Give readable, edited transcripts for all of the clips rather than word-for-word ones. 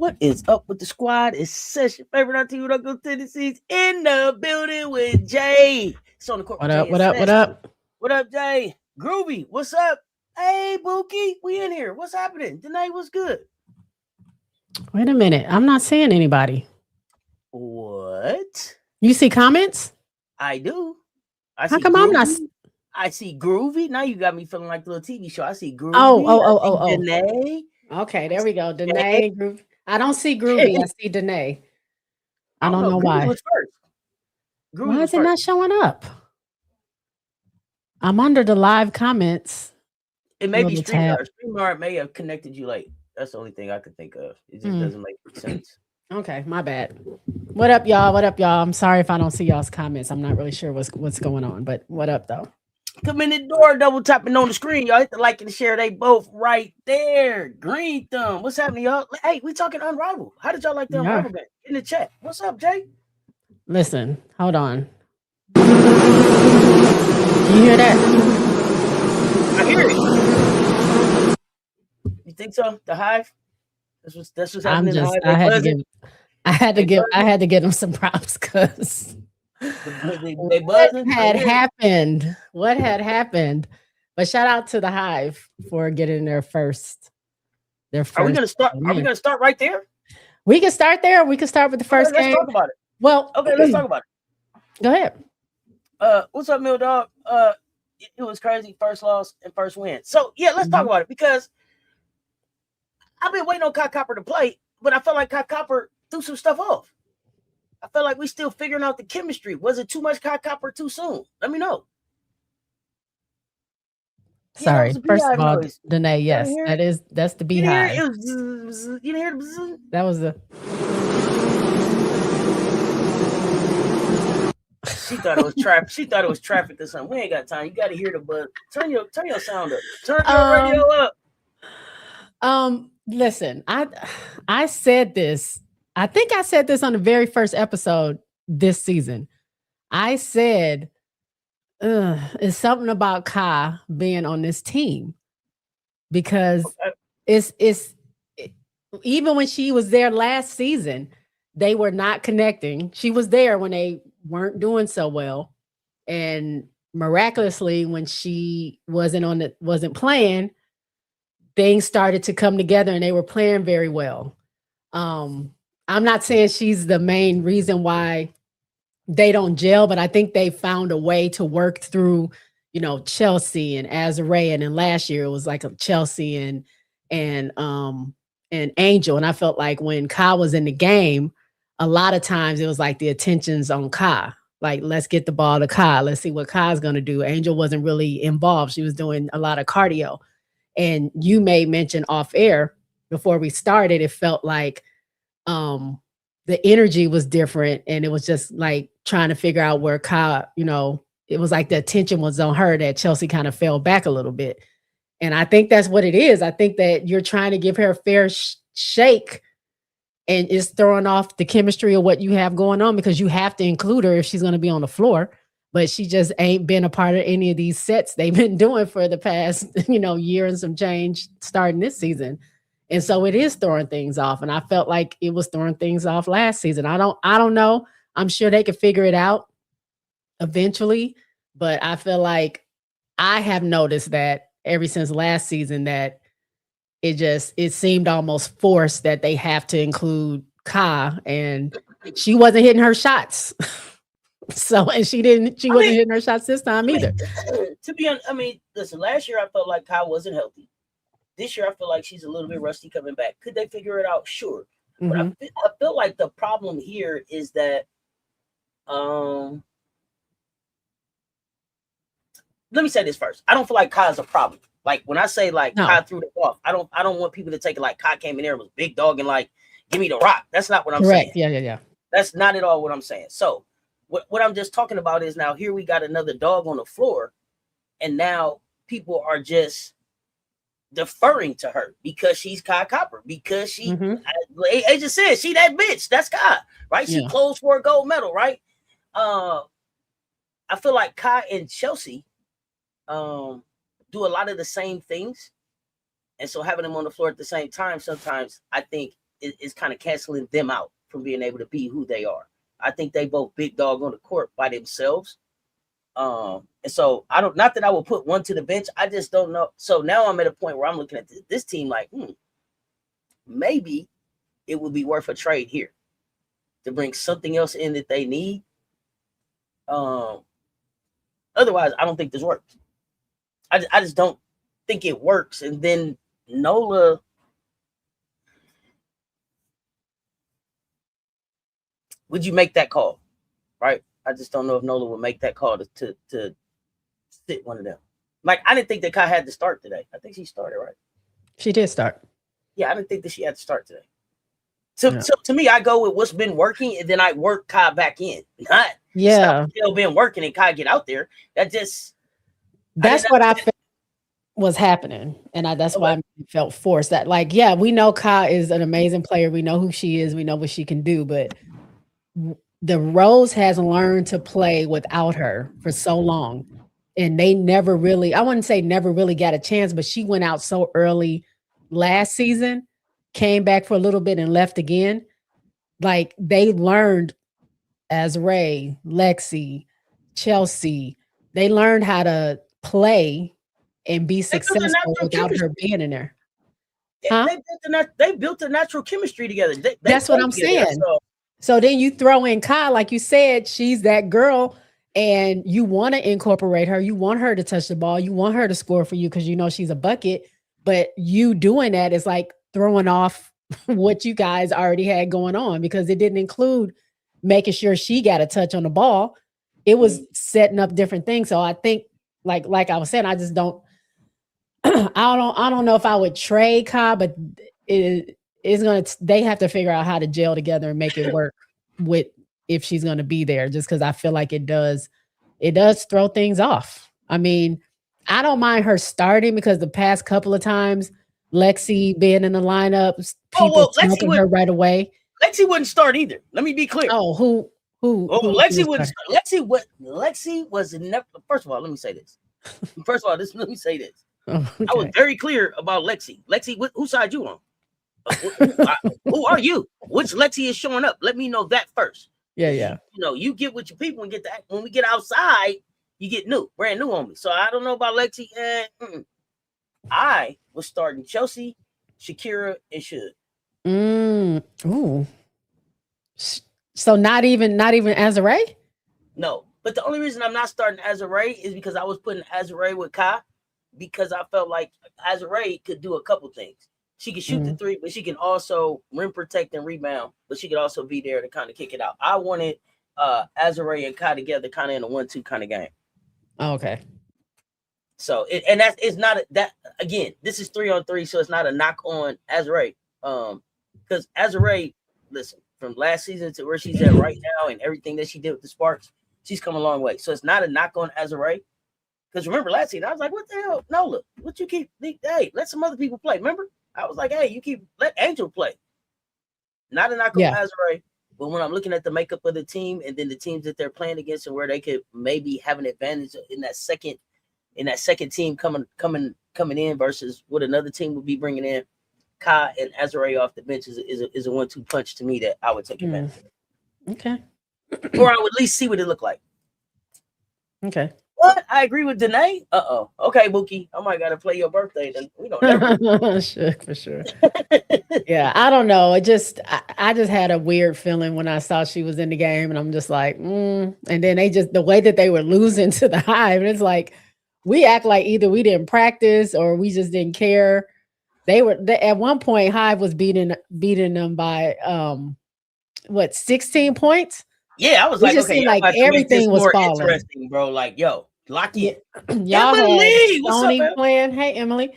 What is up with the squad? It's Session favorite on TV Uncle Tendencies in the building with Jay. It's on the court with What J up? and What up? What Cess. up? What up, Jay? Groovy, what's up? Hey, Bookie, we in here. What's happening? Danae, what's good? Wait a minute. I'm not seeing anybody. What? You see comments? I do. I How see come I'm not? Groovy. I see Groovy. Now you got me feeling like the little TV show. I see Oh, Groovy. oh, I oh, see oh, Danae. oh. Okay, I there we go. see Jay. Danae and Groovy. I don't see Groovy. I see Danae. I I don't don't know. know Groovy why. was first. Groovy Why was is it first. not showing up? I'm under the live comments It may be little tab. StreamYard. StreamYard may have connected you late. That's the only thing I could think of. It just Hmm. doesn't make sense. Okay, my bad. What up, y'all? What up, y'all? I'm sorry if I don't see y'all's comments. I'm not really sure what's going on, but what up though? Come in the door, double tapping on the screen. Y'all hit the like and the share. They both right there. Green thumb. What's happening, y'all? Hey, we talking Unrivaled. How did y'all like the Yeah. Unrivaled game? In the chat. What's up, Jay? Listen, hold on. You hear that? I hear it. You think so? The Hive? That's what's happening in the Hive. They buzzing. I had to They give buzzing. them some props because They what buzzing. I had hear it. happened? What had happened? But shout out to the Hive for getting their first. Are we gonna start? Are we win. gonna start right there? We can start there. We can start with the Okay, first let's game. talk about it. Well, Okay, let's talk about it. go ahead. What's up, Mill Dog? It was crazy. First loss and first win. So yeah, let's talk about it because I've been waiting on Kahleah Copper to play, but I felt like Kahleah Copper threw some stuff off. I felt like we still figuring out the chemistry. Was it too much Kahleah Copper too soon? Let me know. Yeah, that was Sorry. a First of beehive all, noise. Danae, Y'all didn't yes, hear it? that's the You didn't hear it? beehive. It was you didn't hear the bzzz? That was the. She thought it was traffic. She thought it was traffic or something. We ain't got time. You got to hear the buzz. Turn your sound up. Turn your radio up. Listen, I said this. I think I said this on the very first episode this season. I said, it's something about Ka being on this team because Okay. it's even when she was there last season, they were not connecting. She was there when they weren't doing so well, and miraculously, when she wasn't playing, things started to come together, and they were playing very well. I'm not saying she's the main reason why they don't gel, but I think they found a way to work through, Chelsea and Azarea, and then last year it was like a Chelsea and and Angel. And I felt like when Ka was in the game, a lot of times it was like the attention's on Ka. Like, let's get the ball to Ka. Let's see what Ka's gonna do. Angel wasn't really involved. She was doing a lot of cardio. And you may mention off air before we started, it felt like the energy was different, and it was just like trying to figure out where Ka, it was like the attention was on her that Chelsea kind of fell back a little bit. And I think that's what it is. I think that you're trying to give her a fair shake, and it's throwing off the chemistry of what you have going on, because you have to include her if she's going to be on the floor. But she just ain't been a part of any of these sets they've been doing for the past, year and some change starting this season. And so it is throwing things off. And I felt like it was throwing things off last season. I don't know. I'm sure they could figure it out eventually. But I feel like I have noticed that ever since last season that it seemed almost forced that they have to include Ka, and she wasn't hitting her shots. So, and she wasn't hitting her shots this time either. To be honest, listen, last year I felt like Ka wasn't healthy. This year I feel like she's a little bit rusty coming back. Could they figure it out? Sure. But I feel like the problem here is that let me say this first. I don't feel like Ka is a problem. Like when I say like Ka threw it off, I don't want people to take it like Ka came in there and was big dog and like give me the rock. That's not what I'm saying. Yeah. That's not at all what I'm saying. So what I'm just talking about is now here we got another dog on the floor, and now people are just deferring to her because she's Kahleah Copper, because she agent said she that bitch. That's Ka, right? She closed for a gold medal, right? I feel like Ka and Chelsea do a lot of the same things, and so having them on the floor at the same time sometimes I think is kind of canceling them out from being able to be who they are. I think they both big dog on the court by themselves. And so I don't, not that I will put one to the bench. I just don't know. So now I'm at a point where I'm looking at this team like, maybe it would be worth a trade here to bring something else in that they need. Otherwise, I don't think this works. I just don't think it works. And then Nola, would you make that call? Right? I just don't know if Nola would make that call to sit one of them. Like, I didn't think that Kai had to start today. I think she started, right? She did start. Yeah, I didn't think that she had to start today. So to me, I go with what's been working, and then I work Kai back in. Not still been working and Kai get out there. That's what I felt was happening, and that's why I felt forced. That like, yeah, we know Kai is an amazing player. We know who she is. We know what she can do, but the Rose has learned to play without her for so long, and they never really, I wouldn't say never really got a chance, but she went out so early last season, came back for a little bit and left again. Like, they learned as Ray, Lexi, Chelsea, they learned how to play and be successful without her being in there. They built a natural chemistry together. That's what I'm saying. So then you throw in Kai, like you said, she's that girl, and you want to incorporate her. You want her to touch the ball. You want her to score for you because you know she's a bucket. But you doing that is like throwing off what you guys already had going on, because it didn't include making sure she got a touch on the ball. It was setting up different things. So I think, like I was saying, I just don't. I don't know if I would trade Kai, but they have to figure out how to gel together and make it work with if she's going to be there, just because I feel like it does throw things off. I mean, I don't mind her starting because the past couple of times, Lexi being in the lineup, people smoking her right away. Lexi wouldn't start either. Let me be clear. Oh, who Lexi wouldn't start. Lexi was never. First of all, let me say this. Let me say this. Oh, okay. I was very clear about Lexi. Lexi, whose side you on? Who are you? Which Lexi is showing up? Let me know that first. Yeah. You get with your people and get that. When we get outside, you get brand new on me. So I don't know about Lexi. I was starting Chelsea, Shakira, and Should. Ooh. So not even Azare? No, but the only reason I'm not starting Azare is because I was putting Azare with Kai, because I felt like Azare could do a couple things. She can shoot the three, but she can also rim protect and rebound, but she could also be there to kind of kick it out. I wanted Azare and Kai together kind of in a 1-2 kind of game. Oh, okay. So it's not that, again, this is 3-on-3, so it's not a knock on Azare. Because Azare, listen, from last season to where she's at right now and everything that she did with the Sparks, she's come a long way. So it's not a knock on Azare. Because remember last season, I was like, what the hell? Nola, what you keep? Hey, let some other people play. Remember? I was like, hey, let Angel play. Not a knock on Azare. But when I'm looking at the makeup of the team and then the teams that they're playing against and where they could maybe have an advantage in that second team coming in versus what another team would be bringing in, Kai and Azare off the bench is a 1-2 punch to me that I would take advantage of. Okay. Or I would at least see what it looked like. Okay. What? I agree with Danae. Okay, Mookie. I might gotta play your birthday. Then we don't ever. Sure, for sure. Yeah, I don't know. I just had a weird feeling when I saw she was in the game, and I'm just like, And then the way that they were losing to the Hive, and it's like we act like either we didn't practice or we just didn't care. At one point, Hive was beating them by 16 points. Yeah, I was like, okay, like everything was falling. Interesting, bro. Like, yo, lock in. Y'all Emily, had Sony playing. Hey, Emily.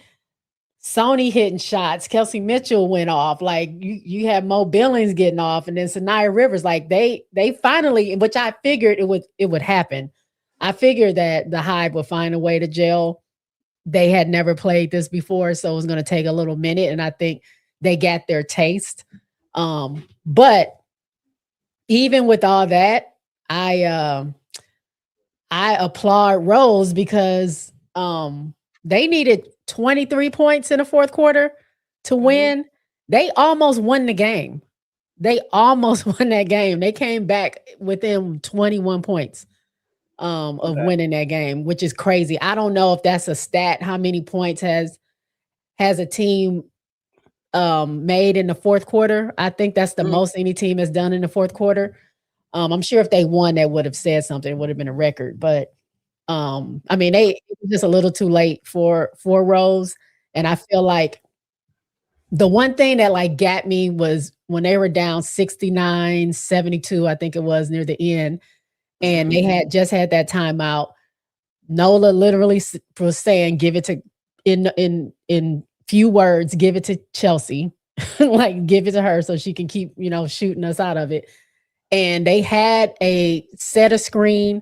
Sony hitting shots. Kelsey Mitchell went off. Like you had Mo Billings getting off, and then Sanaya Rivers. Like they finally, which I figured it would happen. I figured that the Hive would find a way to gel. They had never played this before, so it was going to take a little minute, and I think they got their taste. But even with all that, I applaud Rose because they needed 23 points in the fourth quarter to win, They almost won the game. They almost won that game. They came back within 21 points of winning that game, which is crazy. I don't know if that's a stat. How many points has a team made in the fourth quarter? I think that's the most any team has done in the fourth quarter. I'm sure if they won, that would have said something. It would have been a record. But I mean, it was just a little too late for Rose. And I feel like the one thing that like got me was when they were down 69-72, I think it was near the end, and they had just had that timeout. Nola literally was saying, "Give it to," in few words, "Give it to Chelsea," like give it to her so she can keep shooting us out of it. And they had a set a screen.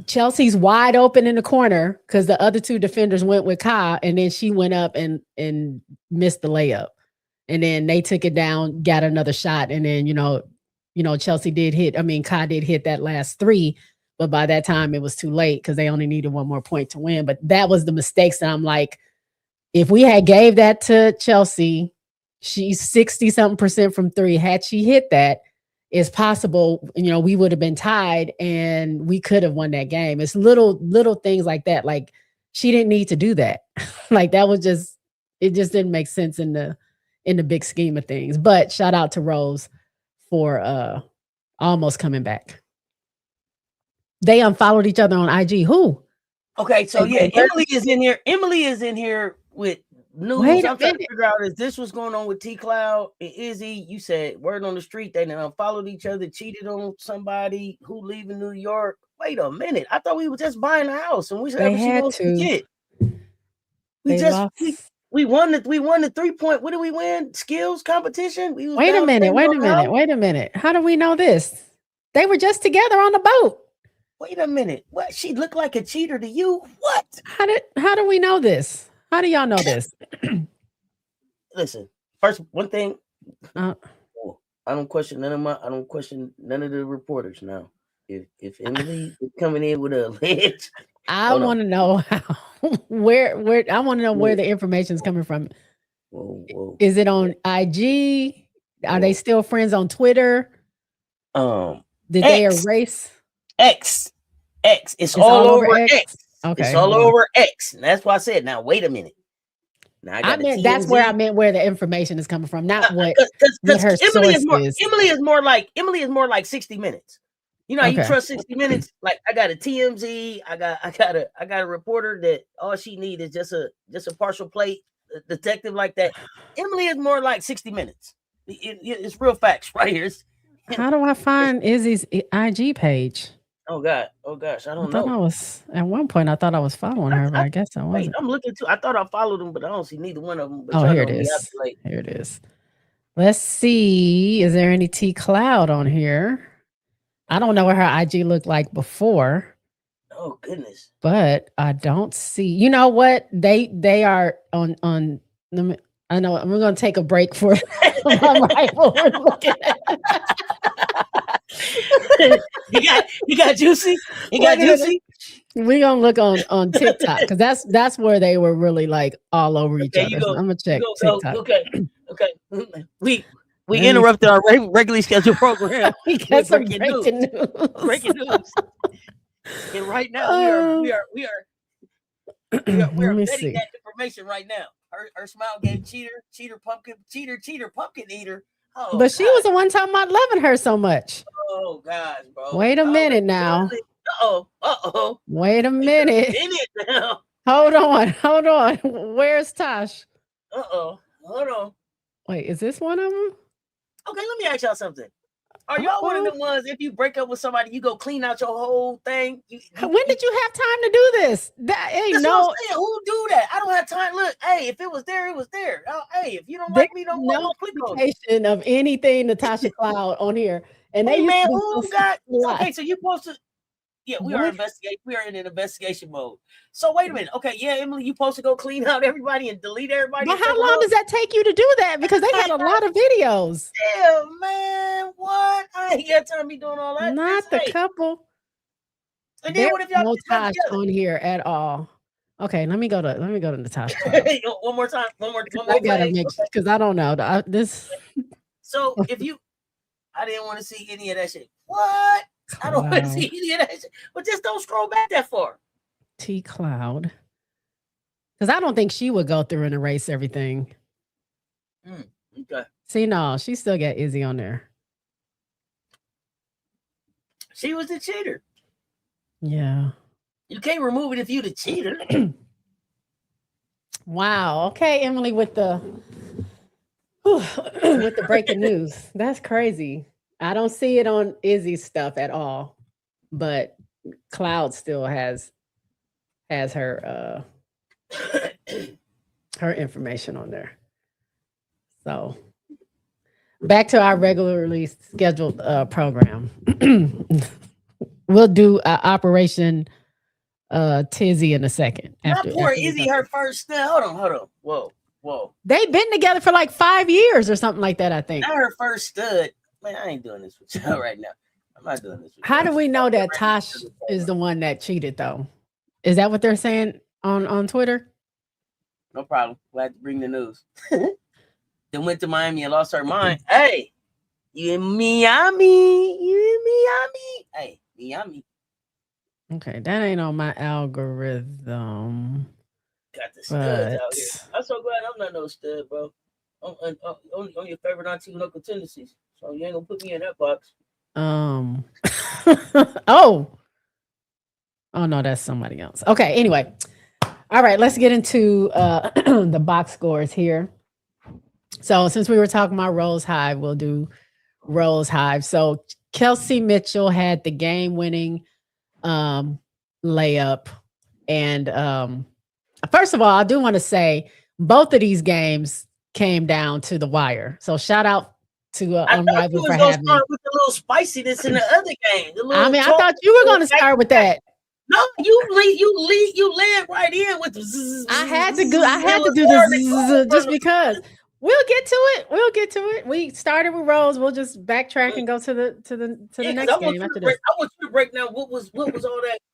Chelsea's wide open in the corner because the other two defenders went with Ka, and then she went up and missed the layup. And then they took it down, got another shot, and then Chelsea did hit. I mean, Ka did hit that last three, but by that time it was too late because they only needed one more point to win. But that was the mistakes that I'm like, if we had gave that to Chelsea, she's 60-something% from three. Had she hit that, it's possible, we would have been tied and we could have won that game. It's little things like that. Like she didn't need to do that. Like that was it just didn't make sense in the big scheme of things. But shout out to Rose for almost coming back. They unfollowed each other on IG. Who? Okay, so Emily is in here. Emily is in here with news. I'm trying to figure out if this was going on with T Cloud and Izzy. You said word on the street they followed each other, cheated on somebody who leaving New York. Wait a minute, I thought we were just buying a house and we said she wants to get. We won the 3-point. What did we win? Skills competition. Wait a minute. How do we know this? They were just together on the boat. Wait a minute. What? She looked like a cheater to you? What? How do we know this? How do y'all know this? Listen, first one thing. I don't question none of the reporters now. If Emily is coming in with a alleged, I want to know how. Where I want to know where the information is coming from. Whoa. Is it on IG? Are they still friends on Twitter? Did they erase? X. It's all over X. Okay. It's all over X. And that's why I said, now wait a minute. Now that's where I meant where the information is coming from, not what her Emily source is. Emily is more like 60 Minutes. You know how you trust 60 Minutes? Like I got a TMZ, I got a reporter that all she needs is just a partial plate detective like that. Emily is more like 60 Minutes. It's real facts right here. How do I find Izzy's IG page? Oh gosh, I don't know. At one point I thought I was following her, but I guess I wasn't. I'm looking too. I thought I followed them, but I don't see neither one of them. But here it is. Here it is. Let's see. Is there any T Cloud on here? I don't know what her IG looked like before. Oh goodness. But I don't see. You know what? They are on I know we're gonna take a break for Unrivaled. We're looking at. you got Juicy? You got Juicy? We're gonna look on TikTok because that's where they were really like all over each other. So I'm gonna check TikTok. Okay. We interrupted our regularly scheduled program. We got some breaking news. Breaking news. And right now we are vetting that information right now. Her smile gave cheater pumpkin eater. Oh, but she was the one talking about loving her so much. Oh gosh, bro. Wait a minute now. Uh-oh. Wait a minute. Now. Hold on. Where's Tosh? Hold on. Wait, is this one of them? Okay, let me ask y'all something. Are y'all one of the ones, if you break up with somebody, you go clean out your whole thing? When did you have time to do this? That ain't no. Who do that? I don't have time. Look, hey, if it was there, it was there. Hey, if you don't like me, don't click on it. Of anything Natasha Cloud on here. And hey, man, who got? Okay, so you supposed to. Yeah, we are investigating. We are in an investigation mode. So wait a minute. Okay, yeah, Emily, you supposed to go clean out everybody and delete everybody. But how long does that take you to do that? Because they had a lot of videos. Yeah, man, what? I ain't got time to be doing all that. Not the couple. And then what if y'all no Tosh on here at all? Okay, let me go to Natasha Cloud. One more time. One more I gotta page. make because I don't know this. So if you, I didn't want to see any of that shit. What? I don't want to see any of that shit. But just don't scroll back that far. T Cloud. Because I don't think she would go through and erase everything. Okay. See, no, she still got Izzy on there. She was the cheater. Yeah. You can't remove it if you the cheater. Wow. Okay, Emily, with the with the breaking news. That's crazy. I don't see it on Izzy's stuff at all, but Cloud still has her her information on there. So back to our regularly scheduled program. We'll do Operation Tizzy in a second. Not poor Izzy, her first stud. Hold on. Whoa. They've been together for like 5 years or something like that, I think. Not her first stud. Man, I ain't doing this with you right now. I'm not doing this with How do we know that Tosh is the one that cheated, though? Is that what they're saying on Twitter? No problem. Glad to bring the news. Then went to Miami and lost her mind. Hey, you in Miami. Hey, Miami. Okay, that ain't on my algorithm. Got the studs out here. I'm so glad I'm not no stud, bro. On your favorite auntie with Uncle tendencies. So you ain't gonna put me in that box. Oh no, that's somebody else. Okay, anyway. All right, let's get into the box scores here. So since we were talking about Rose Hive, we'll do Rose Hive. So Kelsey Mitchell had the game-winning layup. And first of all, I do want to say both of these games came down to the wire. So shout out to Unrivaled for having start with the little spiciness in the other game. I thought you were going to start with that. No, you led right in with the zzz. I had to do this just because. We'll get to it. We started with Rose. We'll just backtrack and go to the next game after this. I want you to break down what was all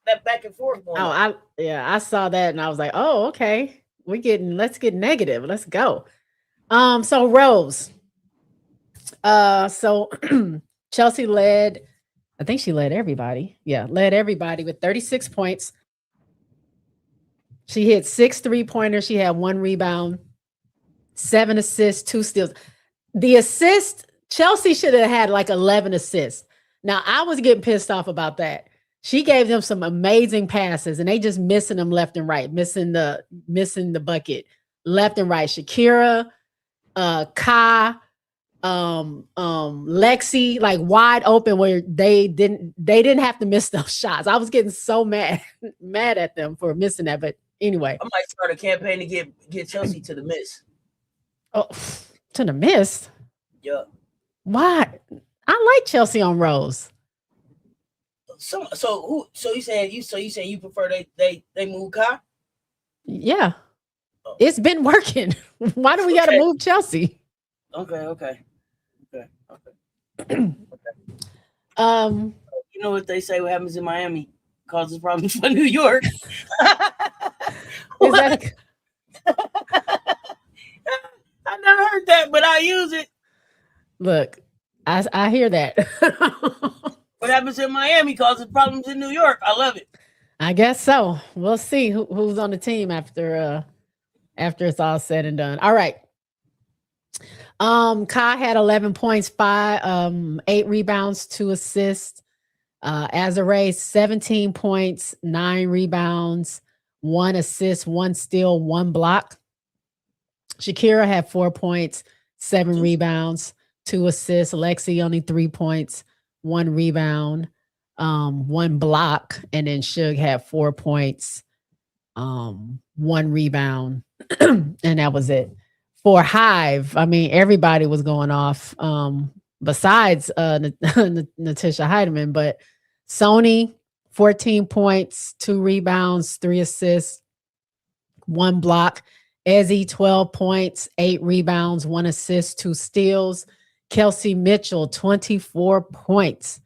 that back and forth going on. I saw that and I was like, oh, okay. Let's get negative. Let's go. So Rose. So Chelsea led. I think she led everybody. Yeah, led everybody with 36 points. She hit 6 3-pointers. She had 1 rebound, 7 assists, 2 steals. The assist, Chelsea should have had like 11 assists. Now, I was getting pissed off about that. She gave them some amazing passes, and they just missing them left and right, missing the bucket left and right. Shakira, Ka, Lexi, like wide open where they didn't have to miss those shots. I was getting so mad at them for missing that. But anyway, I might start a campaign to get Chelsea to the miss. Oh, to the miss? Yeah. Why? I like Chelsea on Rose. So you saying you prefer they move Ka? Yeah. Oh. It's been working. Why do we gotta move Chelsea? Okay. You know what they say? What happens in Miami causes problems for New York. Is that I never heard that, but I use it. Look, I hear that. What happens in Miami causes problems in New York. I love it. I guess so. We'll see who's on the team after it's all said and done. All right. Kai had 11 points, 8 rebounds, 2 assists. Azare, 17 points, 9 rebounds, 1 assist, 1 steal, 1 block. Shakira had 4 points, 7 rebounds, 2 assists. Lexi only 3 points, 1 rebound, 1 block. And then Suge had 4 points, 1 rebound. And that was it. For Hive, I mean, everybody was going off besides Natisha Heidemann, but Sony, 14 points, 2 rebounds, 3 assists, 1 block. Ezzy, 12 points, 8 rebounds, 1 assist, 2 steals. Kelsey Mitchell, 24 points,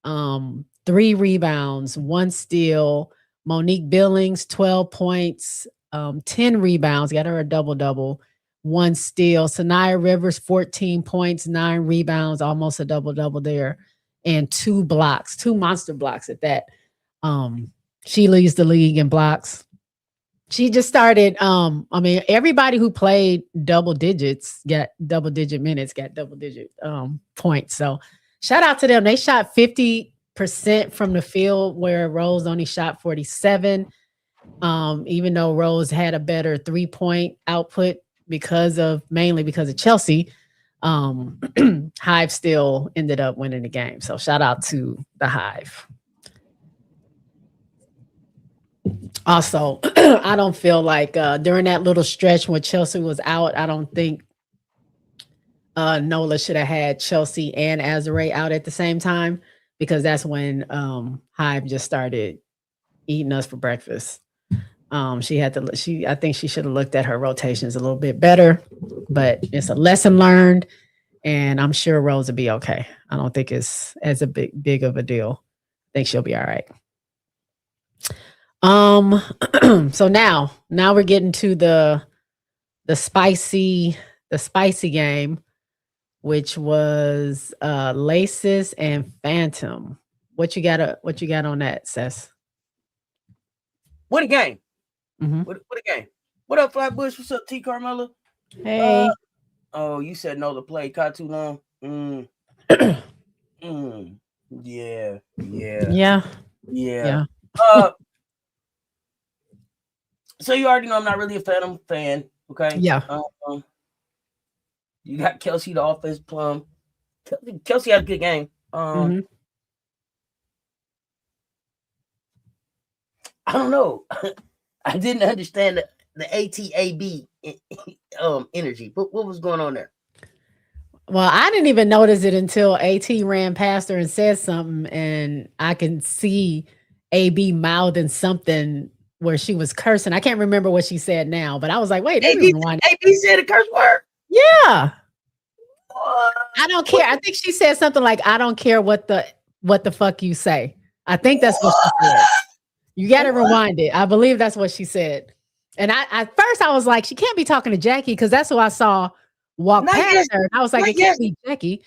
3 rebounds, 1 steal, Monique Billings, 12 points, 10 rebounds, got her a double-double, 1 steal. Sanaya Rivers, 14 points, 9 rebounds, almost a double-double there, and 2 blocks, 2 monster blocks at that. She leads the league in blocks. She just started, everybody who played double digits got double-digit minutes, got double-digit points. So shout out to them. They shot 50% from the field where Rose only shot 47. Even though Rose had a better 3-point output mainly because of Chelsea, Hive still ended up winning the game. So shout out to the Hive. Also, I don't feel like during that little stretch when Chelsea was out, I don't think Nola should have had Chelsea and Azare out at the same time, because that's when Hive just started eating us for breakfast. I think she should have looked at her rotations a little bit better, but it's a lesson learned, and I'm sure Rose will be okay. I don't think it's as a big of a deal. I think she'll be all right. So now we're getting to the spicy game, which was Laces and Phantom. What you got on that, Cess? What a game. What a game. What up, Flatbush? What's up, T. Carmella? Hey. You said no to play. Caught too long. Yeah. So you already know I'm not really a Phantom fan. Okay. Yeah. You got Kelsey, the offense plum. Kelsey had a good game. I don't know. I didn't understand the ATAB energy. What was going on there? Well, I didn't even notice it until AT ran past her and said something, and I can see AB mouthing something where she was cursing. I can't remember what she said now, but I was like, wait, AB said a curse word? Yeah. I don't care. I think she said something like, I don't care what the fuck you say. I think that's what she said. You got to rewind it. I believe that's what she said. And at first I was like, she can't be talking to Jackie, because that's who I saw walk past her. I was like, it can't be Jackie.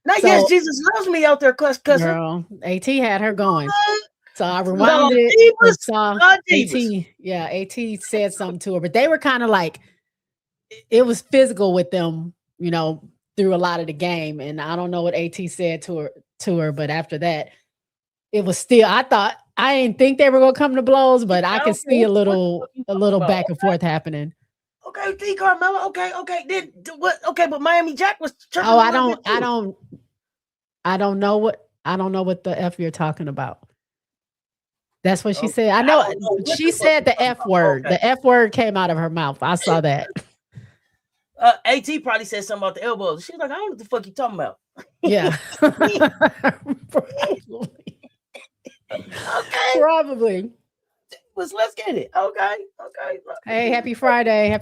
Yes, Jesus loves me out there, cussing. Girl, AT had her going. So I rewinded it and saw AT. Yeah, AT said something to her, but they were kind of like, it was physical with them, through a lot of the game. And I don't know what AT said to her, but after that, it was still, I didn't think they were going to come to blows, but I could see a little back and forth happening. Okay, T. Carmella. Okay. What? Okay, but Miami Jack was. Oh, I don't know what the F you're talking about. That's what she said. I know she said the F word. Okay. The F word came out of her mouth. I saw that. AT probably said something about the elbows. She was like, I don't know what the fuck you talking about. Yeah. Okay. Probably. Let's get it. Okay. Hey, happy Friday.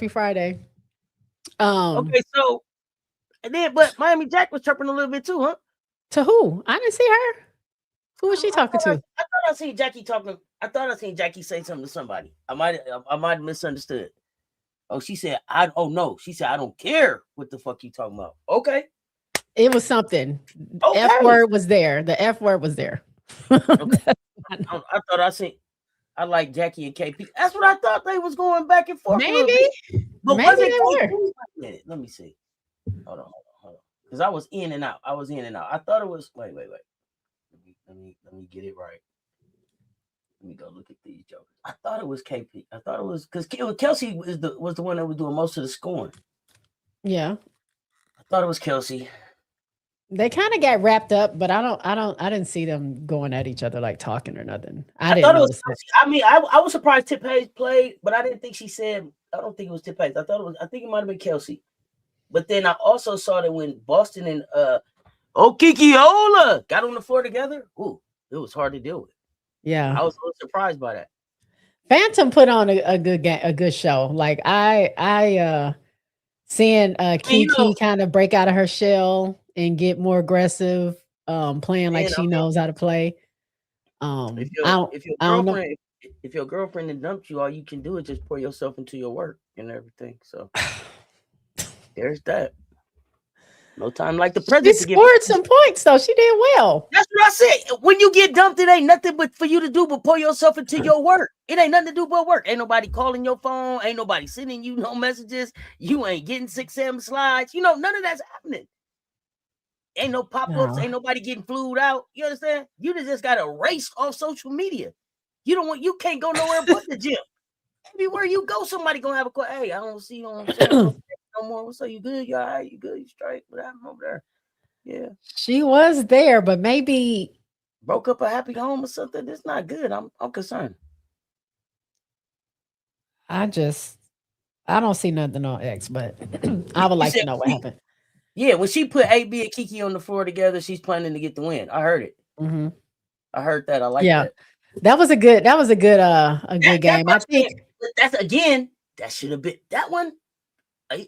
Okay, so and then but Miami Jack was chirping a little bit too, huh? To who? I didn't see her. Who was she talking to? I thought I seen Jackie talking. I thought I seen Jackie say something to somebody. I might have misunderstood. Oh, she said, she said, I don't care what the fuck you talking about. Okay. It was something. Okay. F word was there. The F word was there. Okay. I thought I seen. I like Jackie and KP. That's what I thought they was going back and forth. Maybe. But maybe they were. Let me see. Hold on. Because I was in and out. I thought it was. Wait. Let me get it right. Let me go look at these jokers. I thought it was KP. I thought it was because Kelsey was the one that was doing most of the scoring. Yeah. I thought it was Kelsey. They kind of got wrapped up, but I didn't see them going at each other like talking or nothing. I thought it was Kelsey. I mean, I was surprised Tip Hayes played, but I didn't think she said. I don't think it was Tip Hayes. I think it might have been Kelsey. But then I also saw that when Boston and Okikiola got on the floor together, ooh, it was hard to deal with. Yeah, I was a little surprised by that. Phantom put on a good show. Like I seeing Kiki kind of break out of her shell and get more aggressive, playing like she knows how to play. If your If your girlfriend had dumped you, all you can do is just pour yourself into your work and everything. So there's that. No time like the She present to give. scored some points, though. She did well. That's what I said. When you get dumped, it ain't nothing but for you to do but pour yourself into your work. It ain't nothing to do but work. Ain't nobody calling your phone. Ain't nobody sending you no messages. You ain't getting 6M slides. You know, none of that's happening. Ain't no pop-ups. No. Ain't nobody getting flued out. You understand? You just got to race off social media. You can't go nowhere but the gym. Everywhere you go, somebody gonna have a question. Hey, I don't see you on no more. What's up? You good? You all right? You good? You straight? What happened over there? Yeah. She was there, but maybe Broke up a happy home or something. That's not good. I'm concerned. I don't see nothing on X, but I would like to know what happened. Yeah, when she put AB and Kiki on the floor together, she's planning to get the win. I heard it. Mm-hmm. I heard that. I like that. That was a good game. I think that's again, that should have been that one.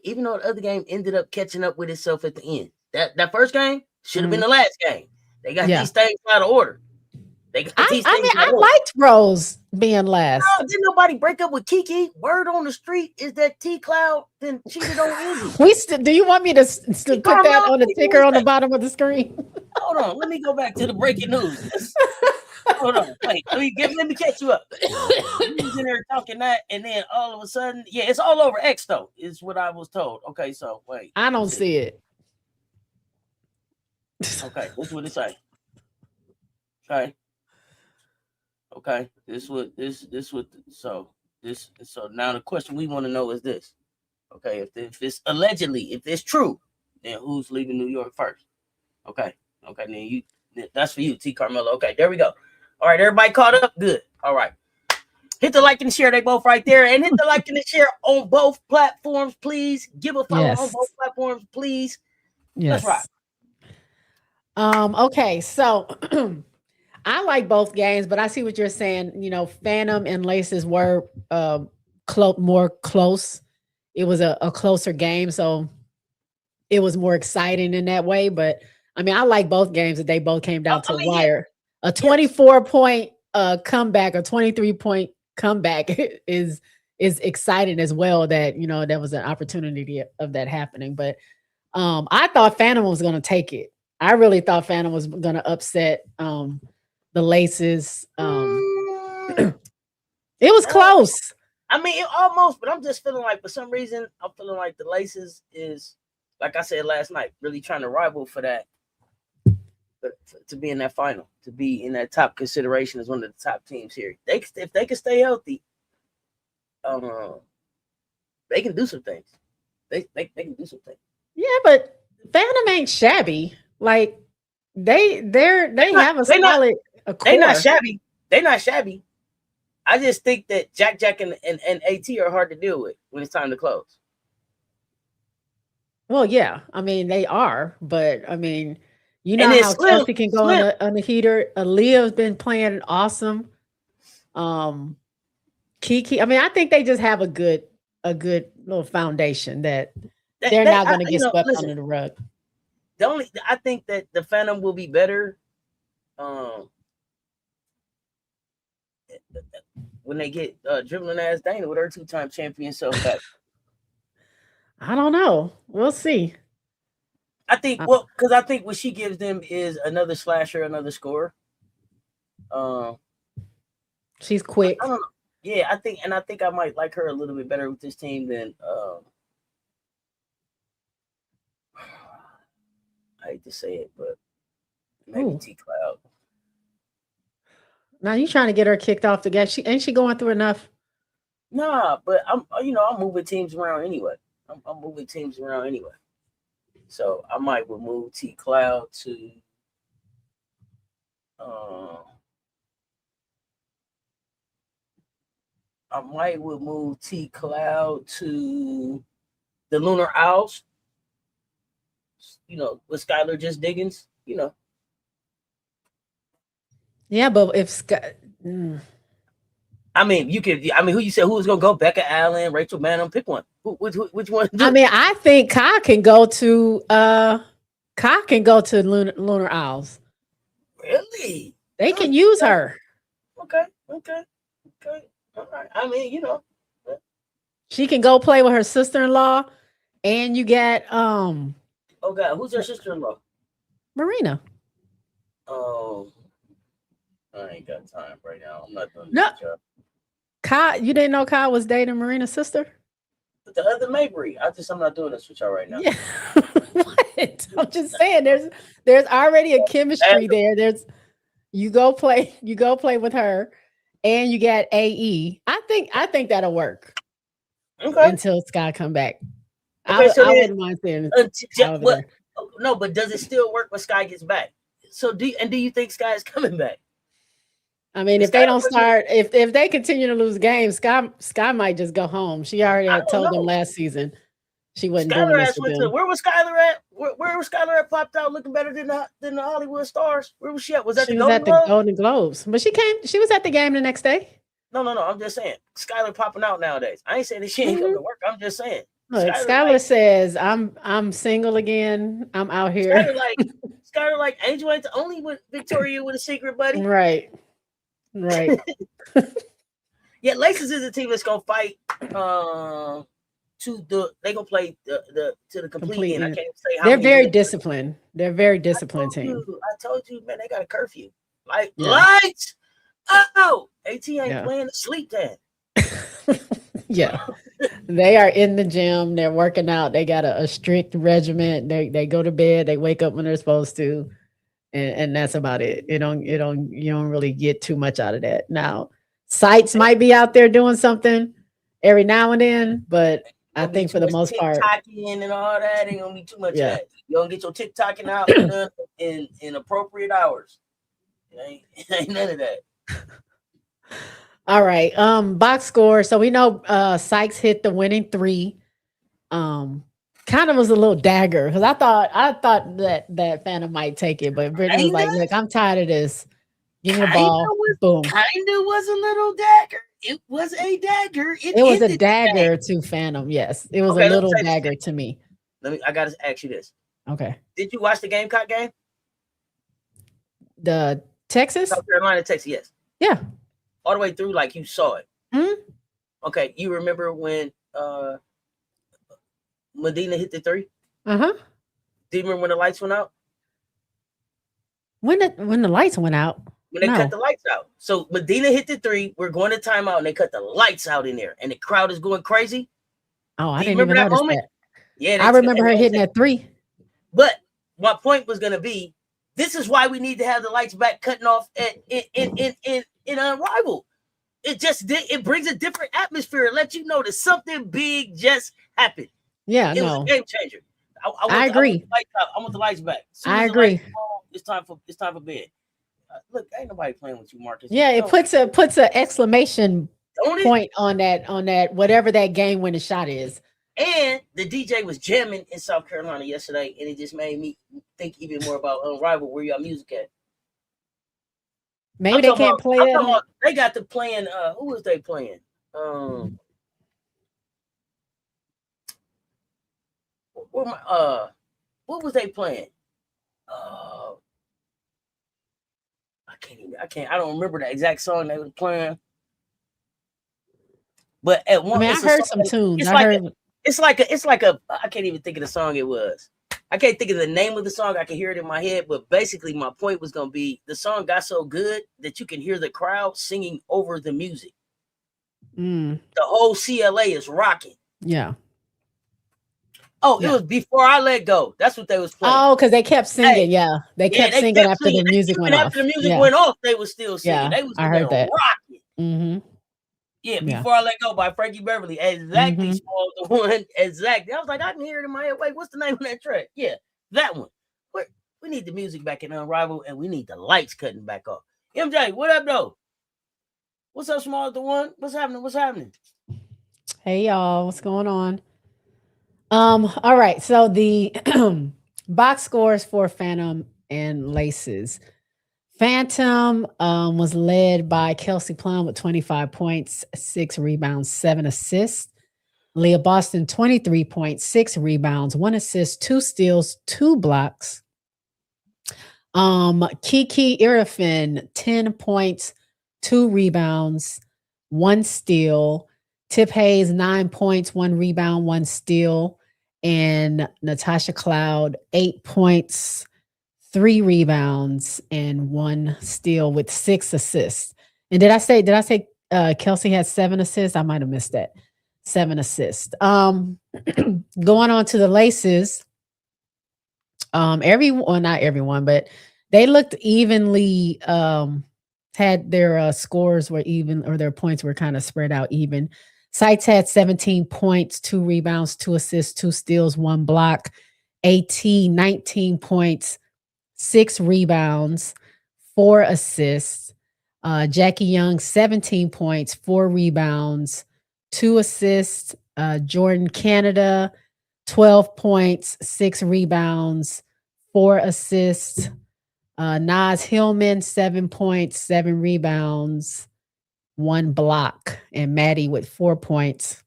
Even though the other game ended up catching up with itself at the end. That first game should have been the last game. They got these things out of order. I liked Rose being last. No, didn't nobody break up with Kiki? Word on the street is that T Cloud then cheated on Izzy. Do you want me to put that on the ticker on the bottom of the screen? Hold on, let me go back to the breaking news. Hold on, wait, let me catch you up. You was in there talking that, and then all of a sudden, yeah, it's all over X though, is what I was told. Okay, so wait. I don't see it. Okay, this is what it say. Okay, so now the question we want to know is this. Okay, if it's allegedly, if it's true, then who's leaving New York first? Okay, then that's for you, T Carmelo. Okay, there we go. All right, everybody caught up? Good. All right. Hit the like and the share. They both right there. And hit the like and the share on both platforms, please. Give a follow on both platforms, please. Yes. Let's rock. Okay, so I like both games, but I see what you're saying. You know, Phantom and Laces were more close. It was a closer game, so it was more exciting in that way. But I mean, I like both games that they both came down to the wire. Yeah. A 24-point comeback, a 23-point comeback is exciting as well. That there was an opportunity of that happening. But I thought Phantom was going to take it. I really thought Phantom was going to upset the Laces. It was close. I mean, almost, but I'm just feeling like for some reason I'm feeling like the Laces is, like I said last night, really trying to rival for that, to be in that final, to be in that top consideration as one of the top teams here. If they can stay healthy, they can do some things. They can do some things. Yeah, but Phantom ain't shabby. Like they have a solid. They're not shabby. They're not shabby. I just think that Jack and AT are hard to deal with when it's time to close. Well, yeah. I mean, they are, but I mean, you know how Chelsea can go on the heater. Aaliyah's been playing awesome. Kiki. I mean, I think they just have a good little foundation that they're not going to get swept under the rug. I think that the Phantom will be better when they get dribbling ass Dana with her 2-time champion self back. I don't know. We'll see. I think because I think what she gives them is another slasher, another scorer. She's quick. I don't know. Yeah, I think I might like her a little bit better with this team than I hate to say it, but maybe T Cloud. Now you trying to get her kicked off the gas? Ain't she going through enough? Nah, but I'm moving teams around anyway. I'm moving teams around anyway. So I might remove T Cloud to the Lunar Owls. With Skylar just Diggins, Yeah, but if I mean, who you said who was gonna go? Becca Allen, Rachel Banham, pick one. Which one? I mean, I think Kai can go to Lunar Owls. Really? They can use her. Okay. Okay. All right. I mean, you know. She can go play with her sister-in-law, and you get Oh God, who's her sister-in-law? Marina. Oh, I ain't got time right now. I'm not doing this No, with y'all. Kyle, you didn't know Kyle was dating Marina's sister? But the other Mabry, I'm not doing this with y'all right now. Yeah. What? I'm just saying there's already a chemistry there. You go play with her and you get AE. I think that'll work Okay. until Sky come back. Okay. So I then, wouldn't mind seeing over what? there. No, but does it still work when Sky gets back? So do you think Sky is coming back? I mean, if Sky they don't wasn't. start, if they continue to lose games, Sky might just go home. She already I had don't told them know. last season she wasn't doing Skylar this ass with went to them. where was Skylar at? Where was Skylar at? Popped out looking better than the Hollywood stars. Where was she at? Was that She the was Golden at the Globe? Golden Globes, but she was at the game the next day. No. I'm just saying Skylar popping out nowadays. I ain't saying that she ain't coming Mhm. to work. I'm just saying Look, Skylar Skylar like says, I'm single again. I'm out here. Skylar like Skylar like Angel ain't the only with Victoria with a secret, buddy. Right. Right. Yeah, Laces is a team that's gonna fight. They gonna play to the complete Complete end. I end. can't even say how They're many very minutes. disciplined. They're very disciplined team. I told you, man, they got a curfew. Like Yeah. lights. Oh, AT ain't Yeah. playing the sleep time. Yeah. They are in the gym. They're working out. They got a strict regimen. They go to bed. They wake up when they're supposed to, and that's about it. You don't really get too much out of that. Now, sites might be out there doing something every now and then, but I Gonna be think too for the much most part, TikToking and all that. Ain't gonna be too much of yeah. that. You gonna get your TikToking out done in appropriate hours. Ain't none of that. All right. Box score. So we know Sykes hit the winning 3. Kind of was a little dagger because I thought that Phantom might take it, but Brittany was Kinda, like, "Look, I'm tired of this. Give me the kinda ball." was Boom. kinda was a little dagger. It was a dagger. It It was a ended the game. dagger to Phantom. Yes, it was a Okay, let me little say this. dagger to me. I gotta ask you this. Okay. Did you watch the Gamecock game? The Texas? South Carolina, Texas, yes. Yeah. All the way through, like you saw it. Mhm. Okay, you remember when Medina hit the 3? Uh-huh. Do you remember when the lights went out? When the lights went out? When they No. cut the lights out. So Medina hit the 3. We're going to timeout, and they cut the lights out in there, and the crowd is going crazy. Oh, I Do you didn't remember even that notice moment? that. Yeah, I remember her hitting that 3. But my point was going to be, this is why we need to have the lights back cutting off in Unrivaled. It brings a different atmosphere. It lets you know that something big just happened. Yeah, It was no. a game changer. I agree. I want the lights back. As soon I as the agree. lights come on, it's time for bed. Look, ain't nobody playing with you, Marcus. Yeah, it puts a exclamation Don't it? point on that whatever that game winning shot is. And the DJ was jamming in South Carolina yesterday, and it just made me think even more about Unrivaled. Where y'all music at? Maybe they can't play that on. They got to playing. Who was they playing? What was they playing? I don't remember the exact song they was playing. But at one, I heard some tunes. It's like a. I can't even think of the song it was. I can't think of the name of the song. I can hear it in my head, but basically my point was gonna be the song got so good that you can hear the crowd singing over the music. The whole CLA is rocking. Yeah. Oh, it was Before I Let Go. That's what they was playing. Oh, because they kept singing. They kept singing after the music went off. After the music went off, they was still singing. Yeah, They was I heard that. rocking. Mm-hmm. Yeah, Before I Let Go by Frankie Beverly. Exactly, Small, the one. Exactly. I was like, I can hear it in my head. Wait, what's the name of that track? Yeah, that one. We need the music back in Unrivaled, and we need the lights cutting back off. MJ, what up, though? What's up, Small, the one? What's happening? Hey, y'all. What's going on? All right. So the box scores for Phantom and Laces. Phantom was led by Kelsey Plum with 25 points, 6 rebounds, 7 assists. Leah Boston, 23 points, 6 rebounds, 1 assist, 2 steals, 2 blocks. Kiki Irafin, 10 points, 2 rebounds, 1 steal. Tip Hayes, 9 points, 1 rebound, 1 steal. And Natasha Cloud, 8 points, 3 rebounds, and 1 steal with 6 assists. And did I say Kelsey had 7 assists? I might have missed that. 7 assists. Going on to the Laces. Everyone, not everyone, but they looked evenly, had their scores were even, or their points were kind of spread out even. Sites had 17 points, 2 rebounds, 2 assists, 2 steals, 1 block. AT, 19 points, 6 rebounds, 4 assists. Jackie Young, 17 points, 4 rebounds, 2 assists. Jordan Canada, 12 points, 6 rebounds, 4 assists. Nas Hillman, 7 points, 7 rebounds, 1 block. And Maddie with 4 points.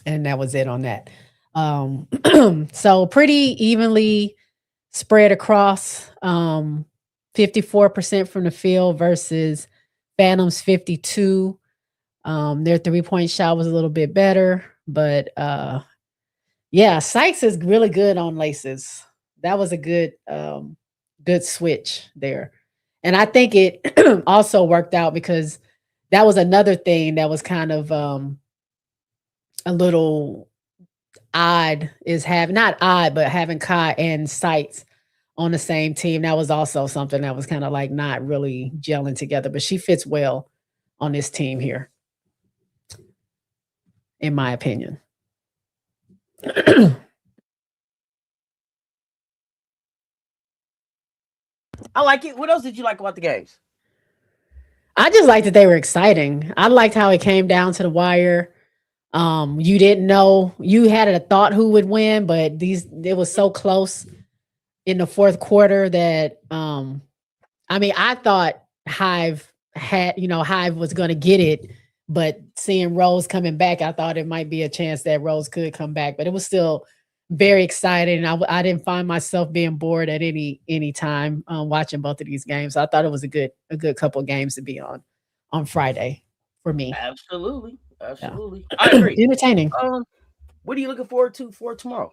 And that was it on that. So pretty evenly spread across. 54% from the field versus Phantom's 52. Their 3-point shot was a little bit better, but yeah, Sykes is really good on Laces. That was a good switch there. And I think it also worked out because that was another thing that was kind of a little odd, is not odd, but having Kai and Sykes on the same team. That was also something that was kind of like not really gelling together, but she fits well on this team here, in my opinion. I like it. What else did you like about the games? I just liked that they were exciting. I liked how it came down to the wire. You didn't know, you had a thought who would win, but it was so close in the fourth quarter that I mean, I thought Hive was going to get it, but seeing Rose coming back, I thought it might be a chance that Rose could come back, but it was still very exciting. I didn't find myself being bored at any time watching both of these games. So I thought it was a good couple of games to be on Friday for me. Absolutely. Yeah. I agree. Entertaining. What are you looking forward to for tomorrow?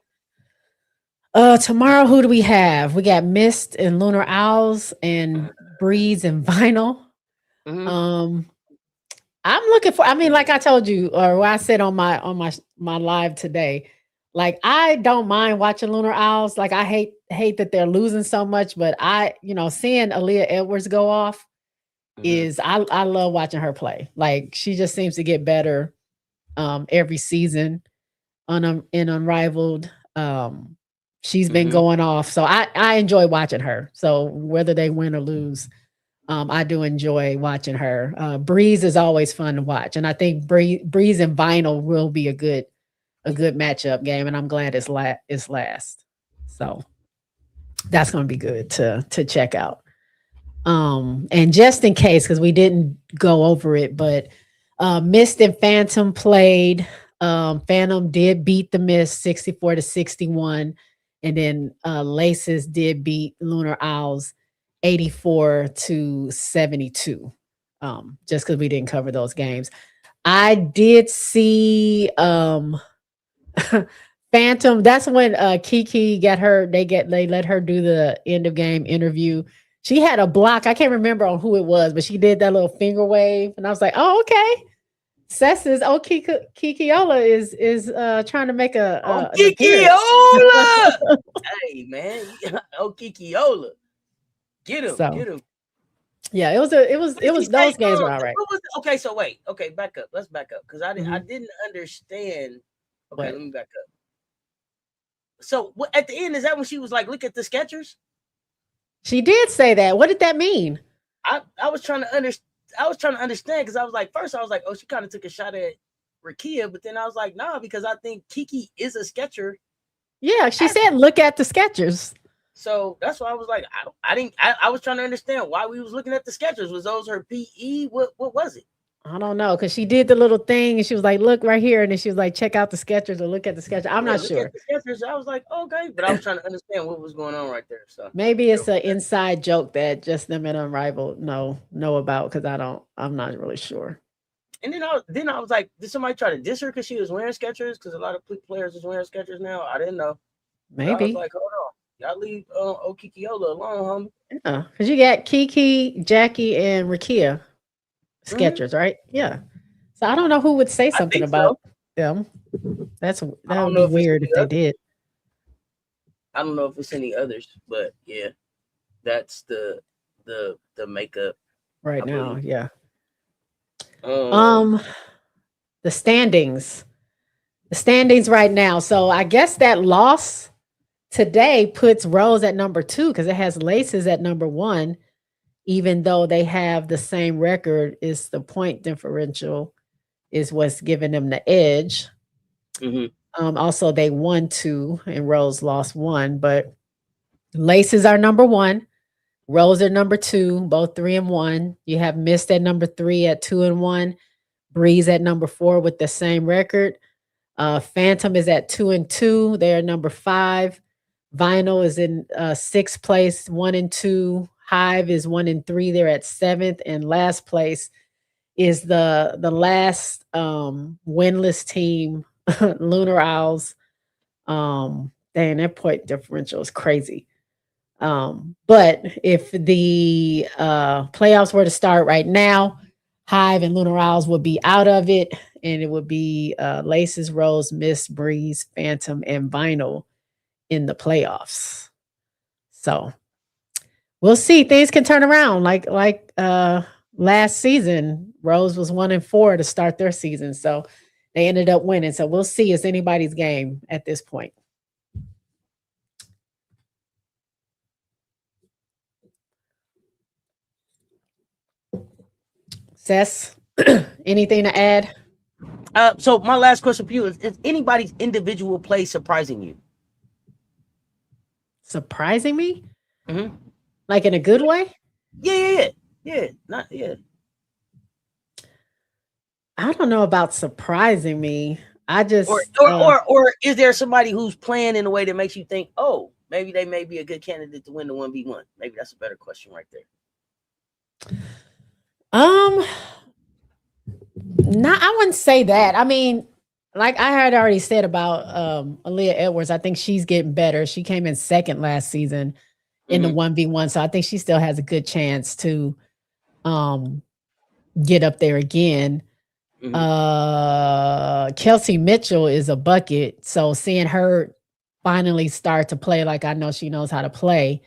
Tomorrow, who do we have? We got Mist and Lunar Owls and Breeze and Vinyl. I'm looking for, I mean, like I told you, or what I said on my live today, like I don't mind watching Lunar Owls. Like I hate that they're losing so much, but seeing Aaliyah Edwards go off is I love watching her play. Like she just seems to get better every season in Unrivaled. She's been going off. So I enjoy watching her. So whether they win or lose, I do enjoy watching her. Breeze is always fun to watch. And I think Breeze and Vinyl will be a good matchup game. And I'm glad it's last. So that's going to be good to check out. And just in case, because we didn't go over it, but Mist and Phantom played. Phantom did beat the Mist 64-61. And then Laces did beat Lunar Owls 84-72. Just because we didn't cover those games. I did see Phantom. That's when Kiki got her. They let her do the end of game interview. She had a block. I can't remember on who it was, but she did that little finger wave, and I was like, "Oh, okay." Cess's Kikiola is trying to make an Kikiola. Hey man, Kikiola, get him. Yeah, it was those games were all right. Okay, so wait. Okay, back up. Let's back up because I didn't understand. Okay, let me back up. So at the end, is that when she was like, "Look at the Skechers"? She did say that. What did that mean? I was trying to understand. Because I was like, first I was like, oh, she kind of took a shot at Rakia, but then I was like, nah, because I think Kiki is a Skecher. Yeah, she said, look at the Skechers. So that's why I was like, I was trying to understand why we was looking at the Skechers. Was those her PE? What was it? I don't know, because she did the little thing and she was like, look right here. And then she was like, check out the Skechers or look at the Skechers. I'm not sure. The Skechers. I was like, okay. But I was trying to understand what was going on right there. So maybe it's an inside joke that just them and Unrivaled know about, because I'm not really sure. And then I was like, did somebody try to diss her because she was wearing Skechers? Because a lot of players is wearing Skechers now. I didn't know. But I was Maybe. like, hold on, y'all leave Okikiola alone, Yeah, because you got Kiki, Jackie, and Rakia homie. Skechers, right? Yeah. So I don't know who would say I something think so. about them. I That don't would know be if it's weird any if they other. did. I don't know if it's any others, but yeah, that's the makeup, Right I now. believe. Yeah. Um, Um, the standings. The standings right now. So I guess that loss today puts Rose at number 2 because it has Laces at number 1, even though they have the same record. Is the point differential is what's giving them the edge. mhm. Also, they won 2 and Rose lost 1, but Laces are number 1. Rose are number 2, both 3-1. You have Mist at number 3 at 2-1. Breeze at number 4 with the same record. Phantom is at 2-2. They're number 5. Vinyl is in 6th place, 1-2. Hive is 1-3. They're at 7th, and last place is the last winless team, Lunar Owls. Dang, their point differential is crazy. But if the playoffs were to start right now, Hive and Lunar Owls would be out of it, and it would be Laces, Rose, Mist, Breeze, Phantom, and Vinyl in the playoffs. So we'll see. Things can turn around. Like last season, Rose was 1-4 to start their season, so they ended up winning. So we'll see. It's anybody's game at this point. Cess, anything to add? So my last question for you is anybody's individual play surprising you? Surprising me? Mm-hmm. Like in a good way? Yeah. Not yeah. I don't know about surprising me. I Or just or or or is there somebody who's playing in a way that makes you think, oh, maybe they may be a good candidate to win the 1v1? Maybe that's a better question right there. um not I wouldn't say that. I mean, like I had already said about Aaliyah Edwards, I think she's getting better. She came in second last season in the Mm-hmm. 1v1, so I think she still has a good chance to um get up there again. Mm-hmm. Kelsey Mitchell is a bucket, so seeing her finally start to play like I know she knows how to play,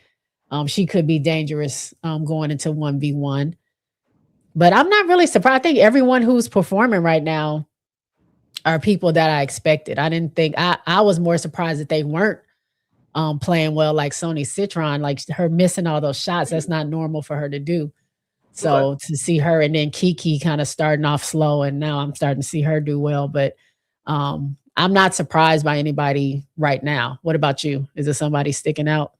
she could be dangerous going into 1v1. But I'm not really surprised. I think everyone who's performing right now are people that I expected. I didn't think I was more surprised that they weren't playing well, like Sony Citron, like her missing all those shots. That's not normal for her to do. Okay. So to see her and then Kiki kind of starting off slow, and now I'm starting to see her do well. But I'm not surprised by anybody right now. What about you? Is there somebody sticking out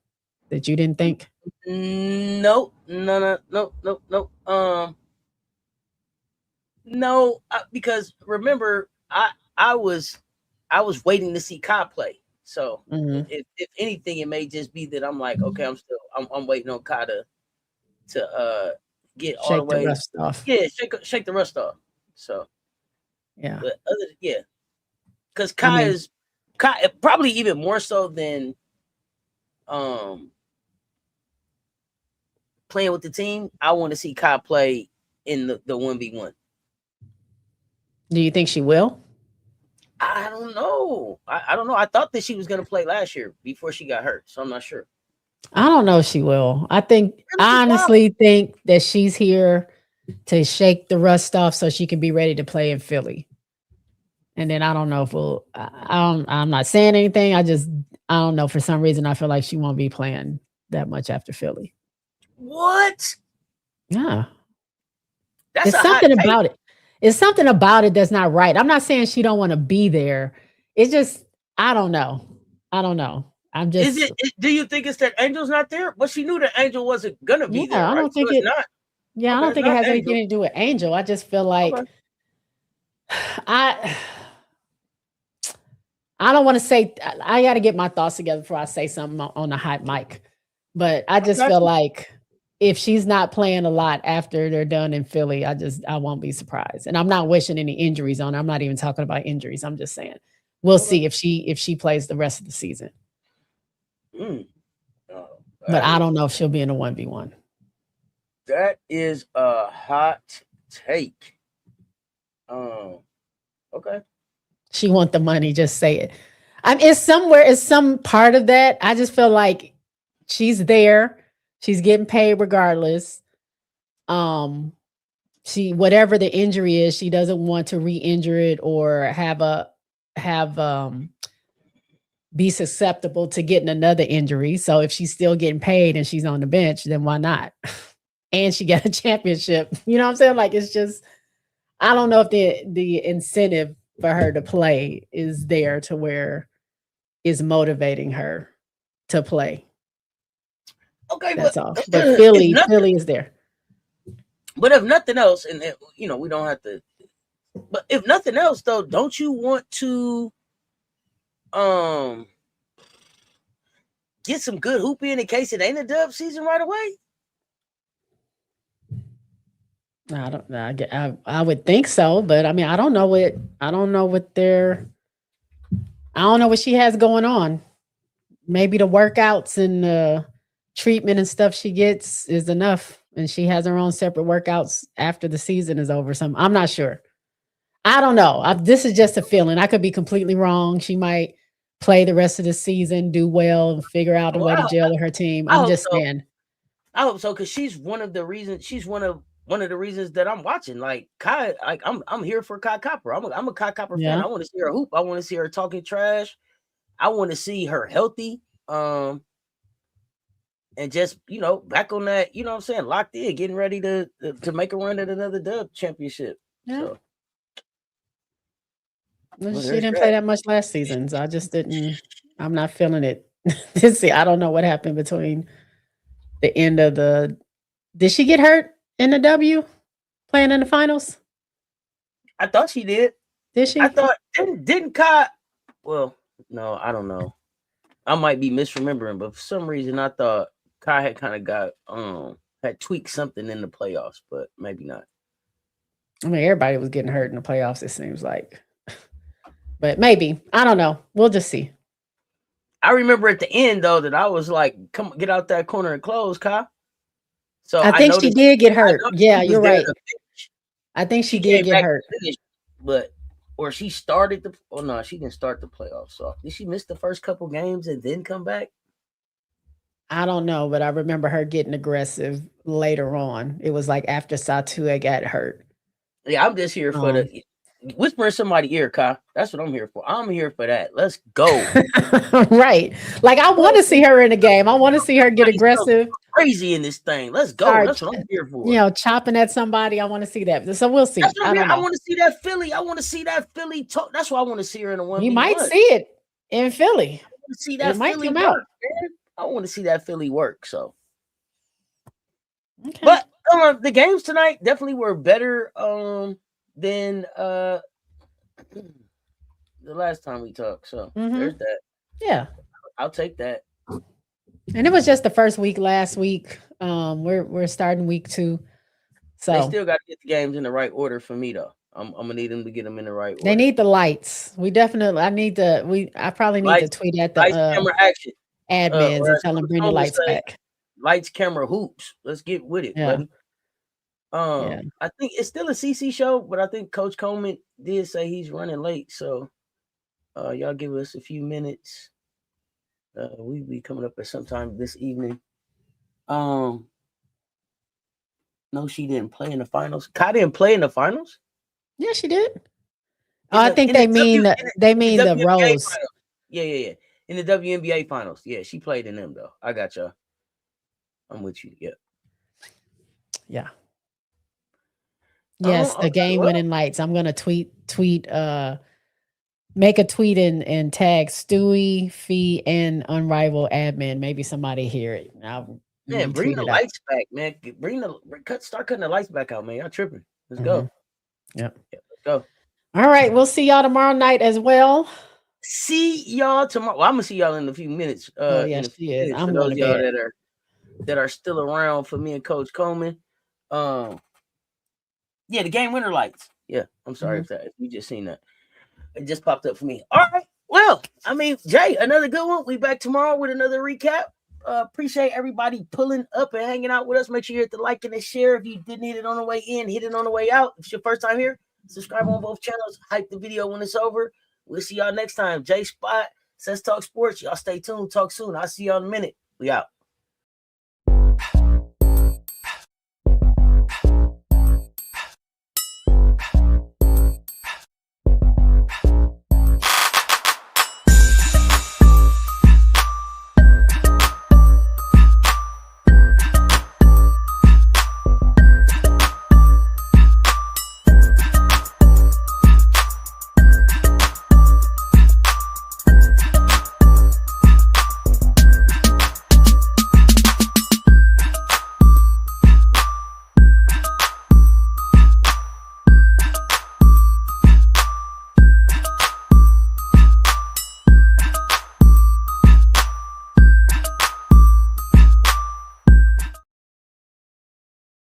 that you didn't think? Nope. No. No, because remember, I was waiting to see Kai play. So Mhm. if anything, it may just be that I'm like, okay, I'm waiting on Kai to get all the Shake the way. rust off. Yeah, shake the rust off. So, Yeah. but yeah, because I mean, Kai probably even more so than um playing with the team. I want to see Kai play in the 1v1. do you think she will? I don't know. I don't know. I thought that she was going to play last year before she got hurt, so I'm not sure. I don't know if she will. Really? I Why? honestly think that she's here to shake the rust off so she can be ready to play in Philly. And then I don't know if I'm not saying anything. I don't know. For some reason, I feel like she won't be playing that much after Philly. What? Yeah. That's It's a hot something take. about it. It's something about it that's not right. I'm not saying she don't want to be there. It's just, I don't know. I don't know. I'm Is just, do you think it's that Angel's not there? But she knew that Angel wasn't gonna yeah, be there, right? So it's not. I Okay, don't it's think it not has Angel. anything to do with Angel. I just feel Okay. like I I don't want to say got to get my thoughts together before I say something on the hot mic. But I I just got feel you. like if she's not playing a lot after they're done in Philly, I won't be surprised. And I'm not wishing any injuries on her. I'm not even talking about injuries. I'm just saying we'll Okay. see if she plays the rest of the season. Mm. But I Is, don't know if she'll be in a 1v1. that is a hot take. Okay. She want the money, just say it. It's somewhere, it's some part of that. I just feel like she's there. She's getting paid regardless. She whatever the injury is, she doesn't want to re-injure it or have be susceptible to getting another injury. So if she's still getting paid and she's on the bench, then why not? And she got a championship. You know what I'm saying? Like it's just I don't know if the incentive for her to play is there to where is motivating her to play. Okay, That's but all. But if nothing, Philly is there. but if nothing else, and we don't have to. But if nothing else, though, don't you want to get some good hooping in case it ain't a dub season right away? I don't know. I would think so, but I mean, I don't know what she has going on. Maybe the workouts and treatment and stuff she gets is enough, and she has her own separate workouts after the season is over. I'm not sure. I don't know. This is just a feeling. I could be completely wrong. She might play the rest of the season, do well, and figure out a way to gel with her team. I I'm hope just so. saying. I hope so, because she's one of the reasons. She's one of the reasons that I'm watching. Like Kai, like I'm here for Kahleah Copper. I'm a Kahleah Copper fan. I want to see her hoop. I want to see her talking trash. I want to see her healthy. And just back on that, you know what I'm saying, locked in, getting ready to make a run at another dub championship. Yeah. So she didn't play that much last season, so I just didn't. I'm not feeling it. I don't know what happened between the end of the. Did she get hurt in the W playing in the finals? I thought she did. Did she? I thought didn't Kai. Well, no, I don't know. I might be misremembering, but for some reason I thought Kai had kind of got had tweaked something in the playoffs, but maybe not. I mean, everybody was getting hurt in the playoffs, it seems like. But maybe. I don't know. We'll just see. I remember at the end though that I was like, "Come get out that corner and close, Kai." So I think she did get hurt. Yeah, you're right. I think she did get hurt. Or she started no, she didn't start the playoffs. So did she miss the first couple games and then come back? I don't know, but I remember her getting aggressive later on. It was like after Satua got hurt. Yeah, I'm just here for the whisper in somebody's ear, Kai. That's what I'm here for. I'm here for that. Let's go. Right. Like I want to see her in a game. I want to see her get aggressive. Crazy in this thing. Let's go. That's what I'm here for. Chopping at somebody. I want to see that. So we'll see. That's what I want to see that Philly. I want to see that Philly talk. That's why I want to see her in a 1v1. You might see it in Philly. I want to see that Philly work, man. I want to see that Philly work. So, okay. But the games tonight definitely were better than the last time we talked. So there's that. Yeah, I'll take that. And it was just the first week last week. We're starting week 2. So they still got to get the games in the right order for me though. I'm gonna need them to get them in the right order. They need the lights. I probably need to tweet at the camera action admins and tell them bring the lights back. Lights, camera, hoops. Let's get with it, buddy. I think it's still a CC show, but I think Coach Coleman did say he's running late. So y'all give us a few minutes. We'll be coming up at sometime this evening. No, she didn't play in the finals. Kai didn't play in the finals? Yeah, she did. I think they mean the Rose. Finals. Yeah. In the WNBA finals. Yeah, she played in them though. I got y'all. I'm with you. Yeah. Yeah. Yes, the game winning lights. I'm gonna tweet, make a tweet and tag Stewie, Fee, and Unrivaled admin. Maybe somebody hear it. Man, bring the lights back, man. Start cutting the lights back out, man. Y'all tripping. Let's go. Yep. Yeah, let's go. All right, we'll see y'all tomorrow night as well. See y'all tomorrow. Well, I'm gonna see y'all in a few minutes. Yes, she is. I'm going to bed. that are still around for me and Coach Coleman. Yeah, the game winner lights. Yeah, I'm sorry if you just seen that. It just popped up for me. All right. Well, I mean, Jay, another good one. We back tomorrow with another recap. Appreciate everybody pulling up and hanging out with us. Make sure you hit the like and the share. If you didn't hit it on the way in, hit it on the way out. If it's your first time here, subscribe on both channels. Hype the video when it's over. We'll see y'all next time. J Spot, Cess Talk Sports. Y'all stay tuned. Talk soon. I'll see y'all in a minute. We out.